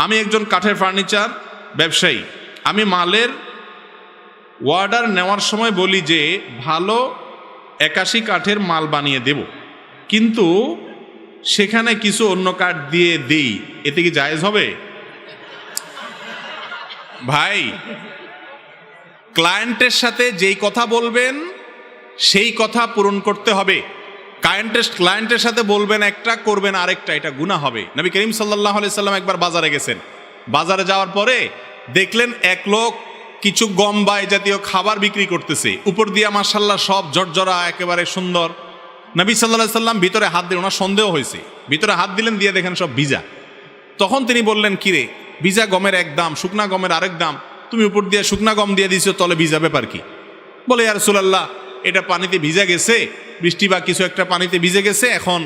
আমি একজন কাঠের ফার্নিচার ব্যবসায়ী, আমি মালের অর্ডার নেওয়ার সময় বলি যে ভালো 81 কাঠের মাল বানিয়ে দেব, কিন্তু সেখানে কিছু অন্য কাঠ দিয়ে দেই, এতে কি জায়েজ হবে? ভাই, ক্লায়েন্টের সাথে যেই কথা বলবেন সেই কথা পূরণ করতে হবে। ক্লায়েন্টের সাথে বলবেন একটা, করবেন আরেকটা, এটা গুনাহ হবে। নবী করিম সাল্লাল্লাহু আলাইহি সাল্লাম একবার বাজারে গেছেন, বাজারে যাওয়ার পরে দেখলেন এক লোক কিছু গম বা এই জাতীয় খাবার বিক্রি করতেছে, উপর দিয়া মাশাআল্লাহ সব জর্জরা একেবারে সুন্দর। নবী সাল্লাল্লাহু আলাইহি সাল্লাম ভিতরে হাত দিলেন, ওনার সন্দেহ হয়েছে, ভিতরে হাত দিলেন, দিয়ে দেখেন সব ভিজা। তখন তিনি বললেন, কিরে, ভিজা গমের এক দাম, শুকনা গমের আরেক দাম, তুমি উপর দিয়ে শুকনা গম দিয়ে দিয়েছো, তলে ভিজা ব্যাপার কি? বলে, ইয়া রাসূলুল্লাহ, এটা পানিতে ভিজা গেছে, বৃষ্টি বা কিছু একটা পানিতে ভিজে গেছে, এখন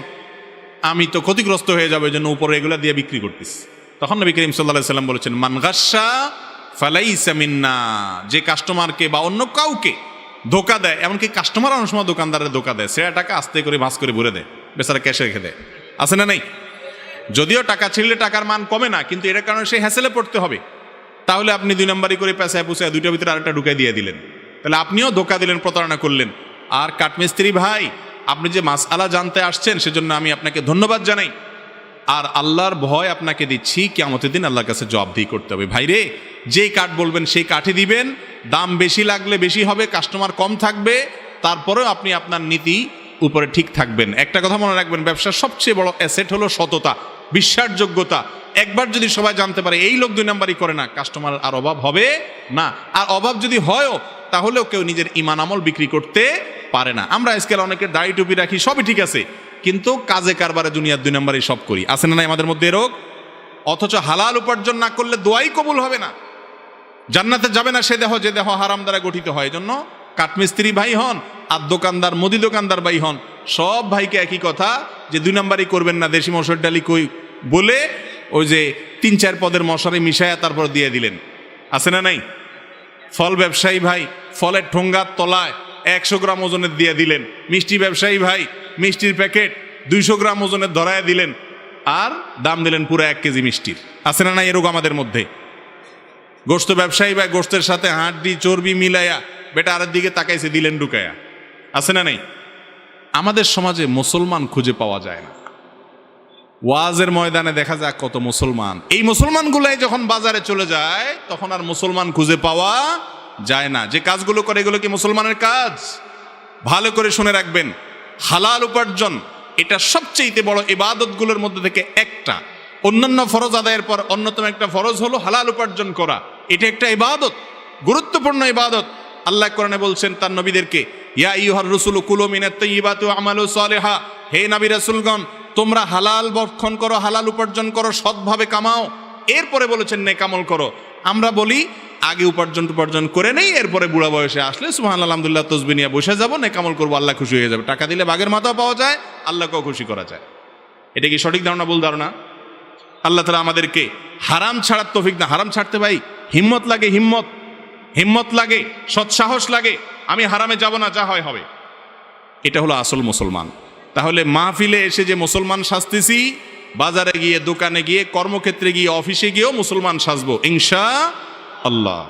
আমি তো ক্ষতিগ্রস্ত হয়ে যাবে, জন্য উপরে এগুলা দিয়ে বিক্রি করতেছি। তখন নবী করিম সাল্লাল্লাহু আলাইহি সাল্লাম বলেছেন, মান গাশশা ফালাইসা মিন্না, যে কাস্টমারকে বা অন্য কাউকে ধোকা দেয়, এমনকি কাস্টমার অনেক সময় দোকানদারের ধোকা দেয়, সে টাকা আস্তে করে ভাঁজ করে ভরে দেয়, বেচারা ক্যাশে রেখে দেয়, আছে না নাই? যদিও টাকা ছিঁড়লে টাকার মান কমে না, কিন্তু এটার কারণে সে হ্যাসেলে পড়তে হবে। তাহলে আপনি 2 নম্বরই করে পেঁচায় পুষায় দুইটার ভিতরে আরেকটা ঢুকাই দিয়ে দিলেন, তাহলে আপনিও ধোকা দিলেন, প্রতারণা করলেন। আর কাঠমিস্ত্রি ভাই, আপনি যে মাসআলা জানতে আসছেন সেজন্য আমি আপনাকে ধন্যবাদ জানাই, আর আল্লাহর ভয় আপনাকে দিচ্ছি, কিয়ামতের দিন আল্লাহর কাছে জবাবদিহি করতে হবে। ভাইরে, যেই কাঠ বলবেন সেই কাঠই দিবেন, দাম বেশি লাগলে বেশি হবে, কাস্টমার কম থাকবে, তারপরেও আপনি আপনার নীতি উপরে ঠিক থাকবেন। একটা কথা মনে রাখবেন, ব্যবসার সবচেয়ে বড় অ্যাসেট হলো সততা, বিশ্বাসযোগ্যতা। একবার যদি সবাই জানতে পারে এই লোক 2 নম্বরই করে না, কাস্টমার আর অভাব হবে না। আর অভাব যদি হয়ও, তাহলেও কেউ নিজের ঈমান আমল বিক্রি করতে পারে না। আমরা আজকাল অনেকের দাড়ি টুপি রাখি, সবই ঠিক আছে, কিন্তু কাজে কারবারে দুনিয়ার 2 নম্বরই সব করি, আছে না নাই আমাদের মধ্যে রোগ? অথচ হালাল উপার্জন না করলে দোয়াই কবুল হবে না, জান্নাতে যাবে না সে দেহ, যে দেহ হারাম দ্বারা গঠিত হয়। এজন্য কাঠমিস্ত্রি ভাই হন আর দোকানদার, মুদি দোকানদার ভাই হন, সব ভাইকে একই কথা, যে 2 নম্বরই করবেন না, দেশি মসুর ডালি কই বলে ওই যে 3-4 পদের মশারি মিশায়া তারপর দিয়ে দিলেন, আছে না নাই? ফল ব্যবসায়ী ভাই, ফলের ঠোঙ্গার তলায় 100 গ্রাম ওজনের দিয়ে দিলেন। মিষ্টি ব্যবসায়ী ভাই, মিষ্টির প্যাকেট 200 গ্রাম ওজনের ধরায় দিলেন, আর দাম দিলেন পুরো 1 কেজি মিষ্টির, আছে না নাই এরকম আমাদের মধ্যে? গোশত ব্যবসায়ী ভাই, গোশতের সাথে হাড্ডি চর্বি মিলাইয়া বেটা আরের দিকে তাকাইছে, দিলেন ঢুকায়া, আছে না নাই? আমাদের সমাজে মুসলমান খুঁজে পাওয়া যায় না। ওয়াজের ময়দানে দেখা যায় কত মুসলমান, এই মুসলমানগুলাই যখন বাজারে চলে যায় তখন আর মুসলমান খুঁজে পাওয়া যায় না। যে কাজগুলো করে এগুলো কি মুসলমানের কাজ? ভালো করে শুনে রাখবেন, হালাল উপার্জন এটা সবচেয়ে বড় ইবাদতগুলোর মধ্যে থেকে একটা। অন্যান্য ফরজ আদায়ের পর অন্যতম একটা ফরজ হলো হালাল উপার্জন করা। এটা একটা ইবাদত, গুরুত্বপূর্ণ ইবাদত। আল্লাহ কোরআনে বলছেন তার নবীদেরকে, ইয়া আইয়ুহার রাসূলু কুলু মিনাত তাইয়্যিবাতি ওয়া আমালু সালিহা, হে নবী রাসূলগণ, তোমরা হালাল ভক্ষণ করো, হালাল উপার্জন করো, সৎভাবে কামাও। এরপরে বলেছেন নেক আমল করো। আমরা বলি আগে উপার্জন করে নেই, এরপরে বুড়া বয়সে আসলে সুবহানাল্লাহ আলহামদুলিল্লাহ তসবিহ নিয়ে বসে যাবো, নেক আমল করবো, আল্লাহ খুশি হয়ে যাবে। টাকা দিলে বাঘের মাথাও পাওয়া যায়, আল্লাহকেও খুশি করা যায়। এটা কি সঠিক ধারণা, ভুল ধারণা? আল্লাহ তাআলা আমাদেরকে হারাম ছাড়ার তৌফিক না। হারাম ছাড়তে ভাই হিম্মত লাগে, হিম্মত লাগে, সৎসাহস লাগে। আমি হারামে যাব না, যা হয় হবে। এটা হলো আসল মুসলমান। তাহলে মাহফিলে এসে যে মুসলমান সাজতেছি, বাজারে গিয়ে, দোকানে গিয়ে, কর্মক্ষেত্রে গিয়ে, অফিসে গিয়েও মুসলমান সাজবো ইনশাআল্লাহ।